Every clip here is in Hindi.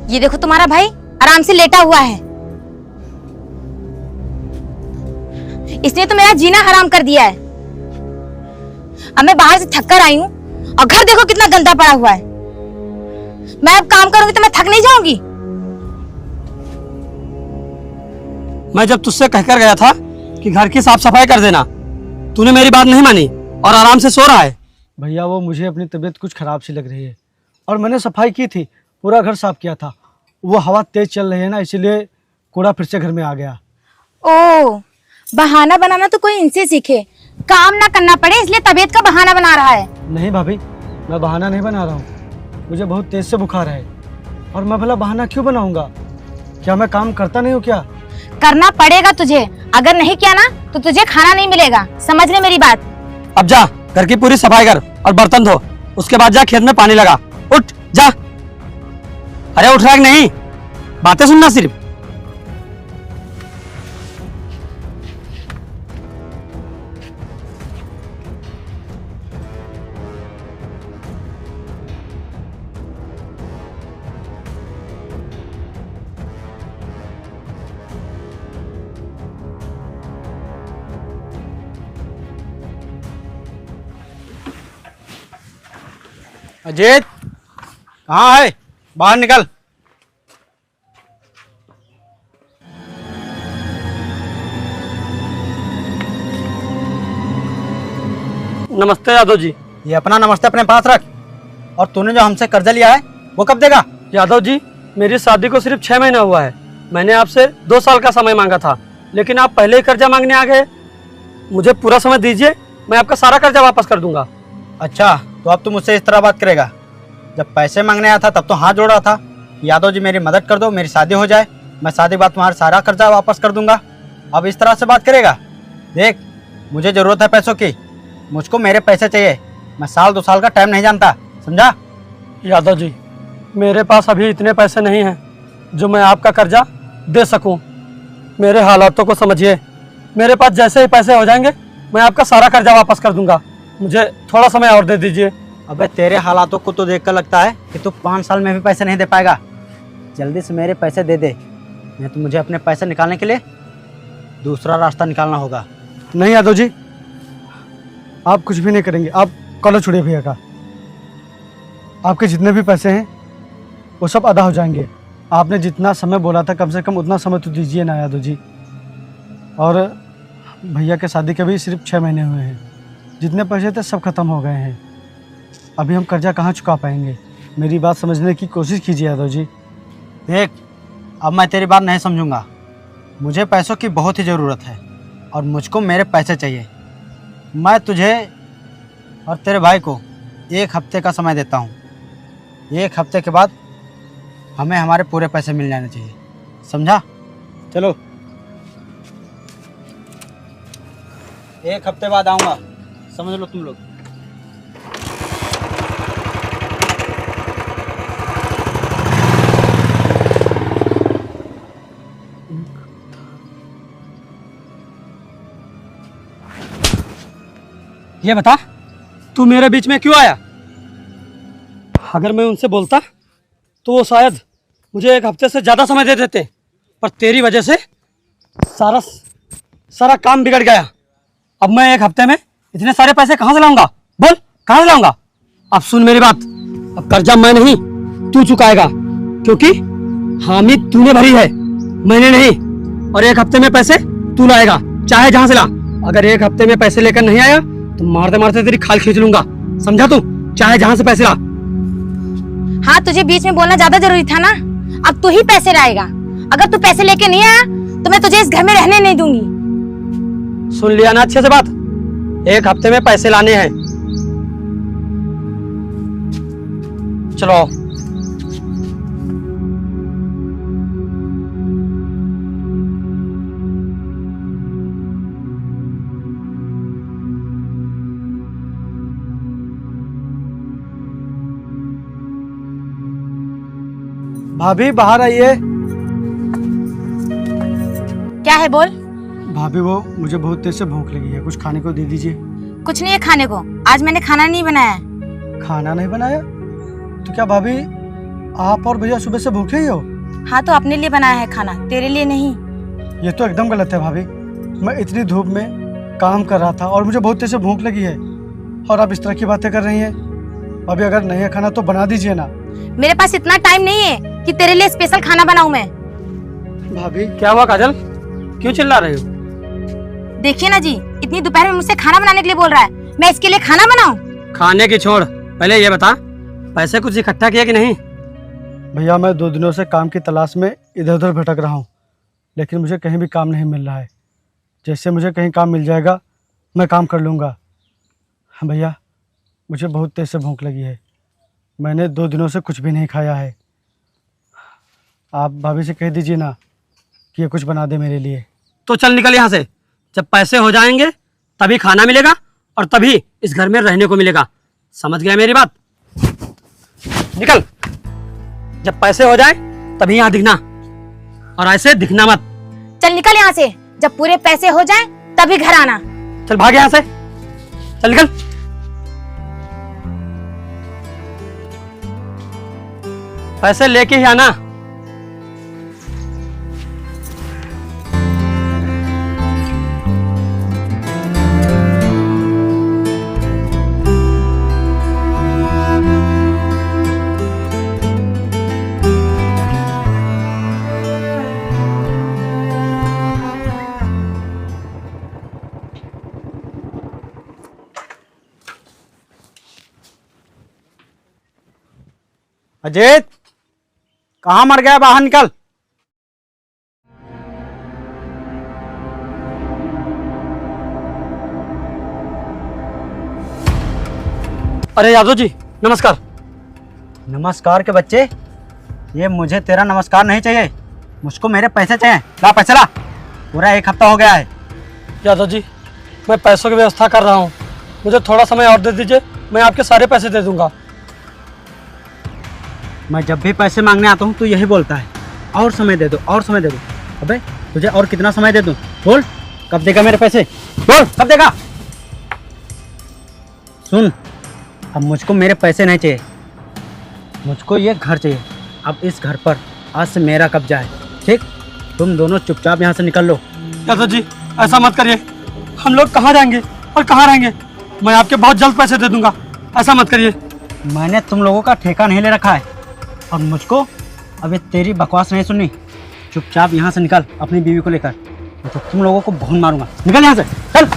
ये देखो तुम्हारा भाई आराम से लेटा हुआ है। इसने तो मेरा जीना हराम कर दिया है। अब मैं बाहर से थक कर आई हूँ और घर देखो कितना गंदा पड़ा हुआ है। मैं अब काम करूंगी तो मैं थक नहीं जाऊंगी? मैं जब तुझसे कहकर गया था कि घर की साफ सफाई कर देना, तूने मेरी बात नहीं मानी और आराम से सो रहा है। भैया वो मुझे अपनी तबीयत कुछ खराब सी लग रही है और मैंने सफाई की थी, पूरा घर साफ किया था। वो हवा तेज चल रही है ना, इसीलिए कूड़ा फिर से घर में आ गया। ओ, बहाना बनाना तो कोई इनसे सीखे, काम ना करना पड़े इसलिए तबीयत का बहाना बना रहा है। नहीं भाभी, मैं बहाना नहीं बना रहा हूँ। मुझे बहुत तेज से बुखार है और मैं भला बहाना क्यों बनाऊंगा? क्या मैं काम करता नहीं हूँ क्या? करना पड़ेगा तुझे, अगर नहीं किया ना तो तुझे खाना नहीं मिलेगा, समझ ले मेरी बात। अब जा घर की पूरी सफाई कर और बर्तन धो, उसके बाद जा खेत में पानी लगा। उठ जा। अरे उठ रहा है कि नहीं? बातें सुनना सिर्फ। अजीत, कहाँ है? बाहर निकल। नमस्ते यादव जी। ये अपना नमस्ते अपने पास रख। और तूने जो हमसे कर्जा लिया है वो कब देगा? यादव जी, मेरी शादी को सिर्फ 6 महीना हुआ है। मैंने आपसे 2 साल का समय मांगा था, लेकिन आप पहले ही कर्जा मांगने आ गए। मुझे पूरा समय दीजिए, मैं आपका सारा कर्जा वापस कर दूंगा। अच्छा, तो अब तू मुझसे इस तरह बात करेगा? जब पैसे मांगने आया था तब तो हाथ जोड़ा था, यादव जी मेरी मदद कर दो, मेरी शादी हो जाए, मैं शादी के बाद तुम्हारा सारा कर्जा वापस कर दूंगा। अब इस तरह से बात करेगा? देख, मुझे ज़रूरत है पैसों की, मुझको मेरे पैसे चाहिए। मैं साल 2 साल का टाइम नहीं जानता, समझा? यादव जी, मेरे पास अभी इतने पैसे नहीं हैं जो मैं आपका कर्जा दे सकूं। मेरे हालातों को समझिए। मेरे पास जैसे ही पैसे हो जाएंगे मैं आपका सारा कर्जा वापस कर दूंगा। मुझे थोड़ा समय और दे दीजिए। अबे तेरे हालातों को तो देखकर लगता है कि तू 5 साल में भी पैसे नहीं दे पाएगा। जल्दी से मेरे पैसे दे दे, नहीं तो मुझे अपने पैसे निकालने के लिए दूसरा रास्ता निकालना होगा। नहीं यादव जी, आप कुछ भी नहीं करेंगे। आप कॉलेज छोड़िए भैया का। आपके जितने भी पैसे हैं वो सब अदा हो जाएंगे। आपने जितना समय बोला था कम से कम उतना समय तो दीजिए ना यादव जी। और भैया के शादी के भी सिर्फ 6 महीने हुए हैं, जितने पैसे थे सब खत्म हो गए हैं। अभी हम कर्जा कहाँ चुका पाएंगे? मेरी बात समझने की कोशिश कीजिए यादव जी। देख, अब मैं तेरी बात नहीं समझूंगा। मुझे पैसों की बहुत ही ज़रूरत है और मुझको मेरे पैसे चाहिए। मैं तुझे और तेरे भाई को 1 हफ्ते का समय देता हूँ। 1 हफ्ते के बाद हमें हमारे पूरे पैसे मिल जाने चाहिए, समझा? चलो, 1 हफ्ते बाद आऊँगा, समझ लो तुम लोग। ये बता, तू मेरे बीच में क्यों आया? अगर मैं उनसे बोलता तो वो शायद मुझे 1 हफ्ते से ज़्यादा समय दे देते, पर तेरी वजह से सारा काम बिगड़ गया। अब मैं 1 हफ्ते में इतने सारे पैसे कहाँ से लाऊंगा? बोल, कहाँ से लाऊंगा? अब सुन मेरी बात, अब कर्जा मैं नहीं तू चुकाएगा, क्योंकि हामी तूने भरी है, मैंने नहीं। और 1 हफ्ते में पैसे तू लाएगा, चाहे जहां से ला। अगर 1 हफ्ते में पैसे लेकर नहीं आया तो मारते मारते तेरी खाल खींच लूंगा, समझा तू? चाहे जहां से पैसे ला। हाँ, तुझे बीच में बोलना ज्यादा जरूरी था ना। अब तू ही पैसे लाएगा। अगर तू पैसे लेके नहीं आया तो मैं तुझे इस घर में रहने नहीं दूंगी। सुन लिया ना अच्छे से बात? 1 हफ्ते में पैसे लाने हैं। चलो। भाभी बाहर आइए। क्या है, बोल। भाभी वो मुझे बहुत तेज से भूख लगी है, कुछ खाने को दे दीजिए। कुछ नहीं है खाने को, आज मैंने खाना नहीं बनाया है। खाना नहीं बनाया? तो क्या भाभी आप और भैया सुबह से भूखे ही हो? हाँ तो अपने लिए बनाया है खाना, तेरे लिए नहीं। ये तो एकदम गलत है भाभी। मैं इतनी धूप में काम कर रहा था और मुझे बहुत तेज से भूख लगी है, और आप इस तरह की बातें कर रही हैं। अभी अगर नहीं है खाना तो बना दीजिए ना। मेरे पास इतना टाइम नहीं है कि तेरे लिए स्पेशल खाना बनाऊं मैं। भाभी क्या हुआ काजल, क्यों चिल्ला रहे हो? देखिए ना जी, इतनी दोपहर में मुझसे खाना बनाने के लिए बोल रहा है, मैं इसके लिए खाना बनाऊं? खाने की छोड़, पहले ये बता पैसे कुछ इकट्ठा किया कि नहीं? भैया मैं 2 दिनों से काम की तलाश में इधर उधर भटक रहा हूँ, लेकिन मुझे कहीं भी काम नहीं मिल रहा है। जैसे मुझे कहीं काम मिल जाएगा मैं काम कर लूँगा। हाँ भैया, मुझे बहुत तेज़ से भूख लगी है। मैंने 2 दिनों से कुछ भी नहीं खाया है। आप भाभी से कह दीजिए ना कि ये कुछ बना दे मेरे लिए। तो चल निकल यहाँ से। जब पैसे हो जाएंगे तभी खाना मिलेगा और तभी इस घर में रहने को मिलेगा। समझ गया मेरी बात? निकल। जब पैसे हो जाए तभी यहाँ दिखना, और ऐसे दिखना मत। चल निकल यहाँ से, जब पूरे पैसे हो जाएं तभी घर आना। चल भाग यहाँ से, चल निकल। पैसे लेके ही आना। अजीत, कहाँ मर गया? बाहर निकल। अरे यादव जी नमस्कार। नमस्कार के बच्चे, ये मुझे तेरा नमस्कार नहीं चाहिए, मुझको मेरे पैसे चाहिए। ला पैसे ला, पूरा 1 हफ्ता हो गया है। यादव जी मैं पैसों की व्यवस्था कर रहा हूँ, मुझे थोड़ा समय और दे दीजिए, मैं आपके सारे पैसे दे दूंगा। मैं जब भी पैसे मांगने आता हूँ तू यही बोलता है, और समय दे दो, और समय दे दो। अबे तुझे और कितना समय दे दूँ? बोल, कब देगा मेरे पैसे? बोल, कब देगा? सुन, अब मुझको मेरे पैसे नहीं चाहिए, मुझको ये घर चाहिए। अब इस घर पर आज से मेरा कब्जा है, ठीक? तुम दोनों चुपचाप यहाँ से निकल लो। यादव जी ऐसा मत करिए, हम लोग कहाँ जाएंगे और कहाँ रहेंगे? मैं आपके बहुत जल्द पैसे दे दूंगा, ऐसा मत करिए। मैंने तुम लोगों का ठेका नहीं ले रखा है, और मुझको अभी तेरी बकवास नहीं सुननी। चुपचाप यहाँ से निकल अपनी बीवी को लेकर, तो तुम लोगों को बहुत मारूंगा। निकल यहाँ से, चल।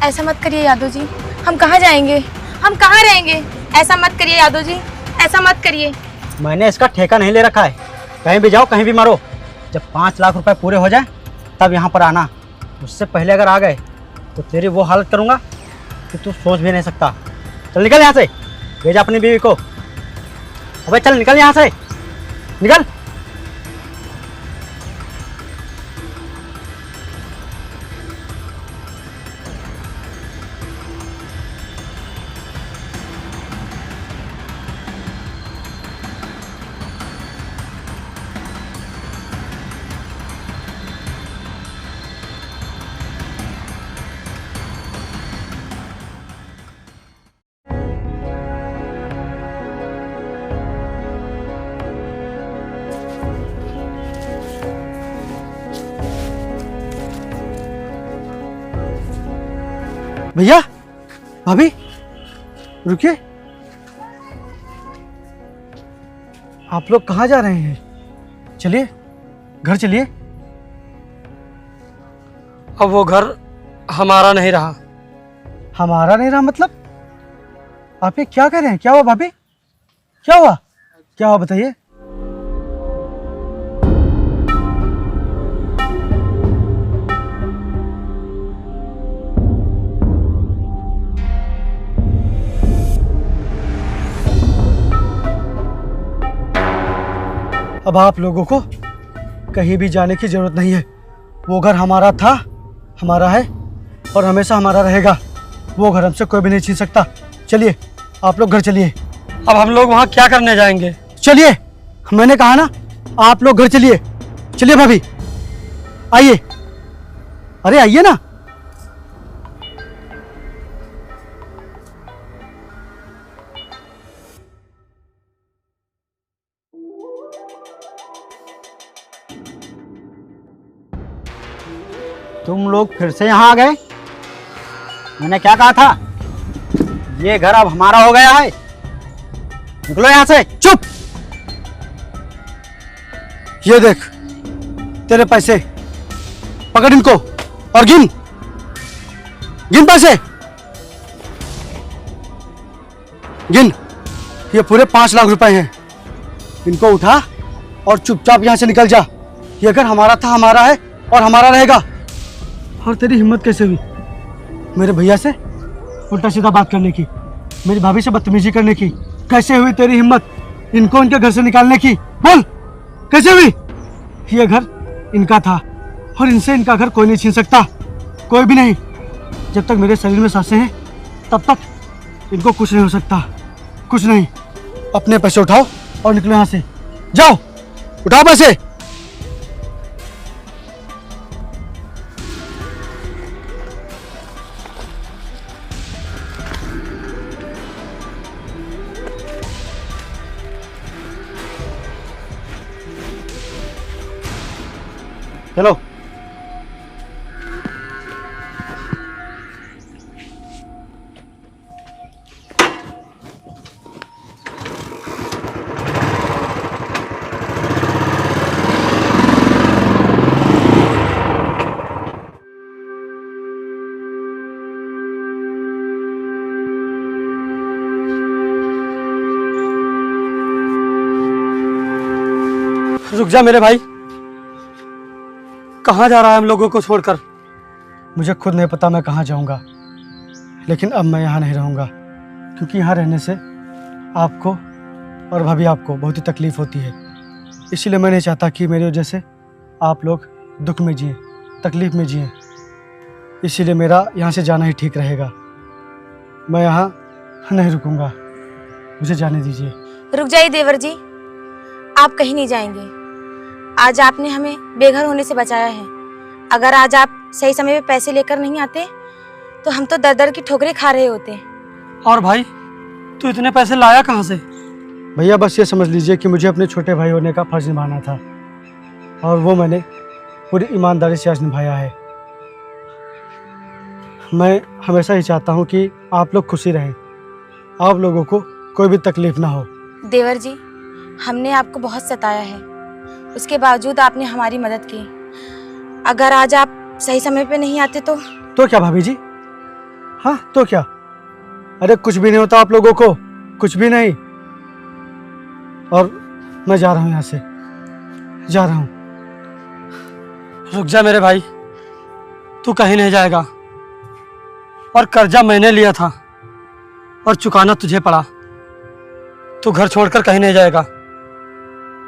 ऐसा मत करिए यादव जी, हम कहाँ जाएंगे, हम कहाँ रहेंगे? ऐसा मत करिए यादव जी, ऐसा मत करिए। मैंने इसका ठेका नहीं ले रखा है, कहीं भी जाओ कहीं भी मरो। जब 5 लाख रुपए पूरे हो जाए तब यहाँ पर आना। उससे पहले अगर आ गए तो तेरी वो हालत करूँगा कि तू सोच भी नहीं सकता। चल निकल यहाँ से, भेजा अपनी बीवी को। अबे चल निकल यहाँ से, निकल। भैया, भाभी, रुकिए। आप लोग कहाँ जा रहे हैं? चलिए, घर चलिए। अब वो घर हमारा नहीं रहा। हमारा नहीं रहा मतलब? आप ये क्या कह रहे हैं? क्या हुआ भाभी? क्या हुआ? क्या हुआ बताइए। अब आप लोगों को कहीं भी जाने की जरूरत नहीं है। वो घर हमारा था, हमारा है और हमेशा हमारा रहेगा। वो घर हमसे कोई भी नहीं छीन सकता। चलिए, आप लोग घर चलिए। अब हम लोग वहाँ क्या करने जाएंगे? चलिए, मैंने कहा ना, आप लोग घर चलिए। चलिए भाभी, आइए। अरे आइए ना। तुम लोग फिर से यहाँ आ गए। मैंने क्या कहा था, ये घर अब हमारा हो गया है। निकलो यहाँ से। चुप। ये देख तेरे पैसे, पकड़ इनको और गिन गिन पैसे, गिन। ये पूरे 5 लाख रुपए हैं। इनको उठा और चुपचाप यहाँ से निकल जा। ये घर हमारा था, हमारा है और हमारा रहेगा। और तेरी हिम्मत कैसे हुई मेरे भैया से उल्टा सीधा बात करने की, मेरी भाभी से बदतमीजी करने की? कैसे हुई तेरी हिम्मत इनको इनके घर से निकालने की? बोल कैसे हुई? ये घर इनका था और इनसे इनका घर कोई नहीं छीन सकता, कोई भी नहीं। जब तक मेरे शरीर में सांसें हैं तब तक इनको कुछ नहीं हो सकता, कुछ नहीं। अपने पैसे उठाओ और निकलो यहाँ से। जाओ उठाओ पैसे। चलो। रुक जा मेरे भाई, कहाँ जा रहा है हम लोगों को छोड़कर? मुझे खुद नहीं पता मैं कहाँ जाऊँगा, लेकिन अब मैं यहाँ नहीं रहूँगा, क्योंकि यहाँ रहने से आपको और भाभी आपको बहुत ही तकलीफ़ होती है। इसीलिए मैं नहीं चाहता कि मेरी वजह से आप लोग दुख में जिए, तकलीफ़ में जिए। इसीलिए मेरा यहाँ से जाना ही ठीक रहेगा। मैं यहाँ नहीं रुकूँगा, मुझे जाने दीजिए। रुक जाइए देवर जी, आप कहीं नहीं जाएंगे। आज आपने हमें बेघर होने से बचाया है। अगर आज आप सही समय पे पैसे लेकर नहीं आते तो हम तो दर दर की ठोकरें खा रहे होते। और भाई तू इतने पैसे लाया कहाँ से? भैया बस ये समझ लीजिए कि मुझे अपने छोटे भाई होने का फर्ज निभाना था, और वो मैंने पूरी ईमानदारी से आज निभाया है। मैं हमेशा ही चाहता हूँ कि आप लोग खुशी रहें, आप लोगों को कोई भी तकलीफ ना हो। देवर जी, हमने आपको बहुत सताया है, उसके बावजूद आपने हमारी मदद की। अगर आज आप सही समय पे नहीं आते तो क्या भाभी जी? हाँ तो क्या? अरे कुछ भी नहीं होता आप लोगों को, कुछ भी नहीं। और मैं जा रहा हूँ यहाँ से, जा रहा हूँ। रुक जा मेरे भाई, तू कहीं नहीं जाएगा। और कर्जा मैंने लिया था और चुकाना तुझे पड़ा। तू घर छोड़कर कहीं नहीं जाएगा।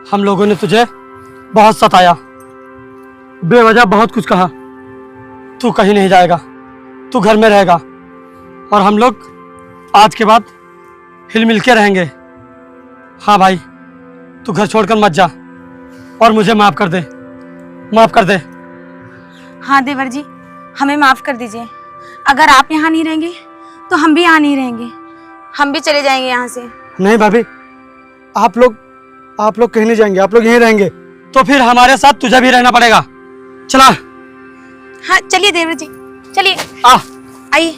हम लोगों ने तुझे बहुत सताया, बेवजह बहुत कुछ कहा। तू कहीं नहीं जाएगा, तू घर में रहेगा और हम लोग आज के बाद हिल मिल के रहेंगे। हाँ भाई, तू घर छोड़कर मत जा और मुझे माफ कर दे, माफ कर दे। हाँ देवर जी, हमें माफ कर दीजिए। अगर आप यहाँ नहीं रहेंगे तो हम भी यहाँ नहीं रहेंगे, हम भी चले जाएंगे यहाँ से। नहीं भाभी, आप लोग कहीं नहीं जाएंगे, आप लोग यहीं रहेंगे। तो फिर हमारे साथ तुझे भी रहना पड़ेगा। चला। हाँ चलिए देवर जी, चलिए आ आइए।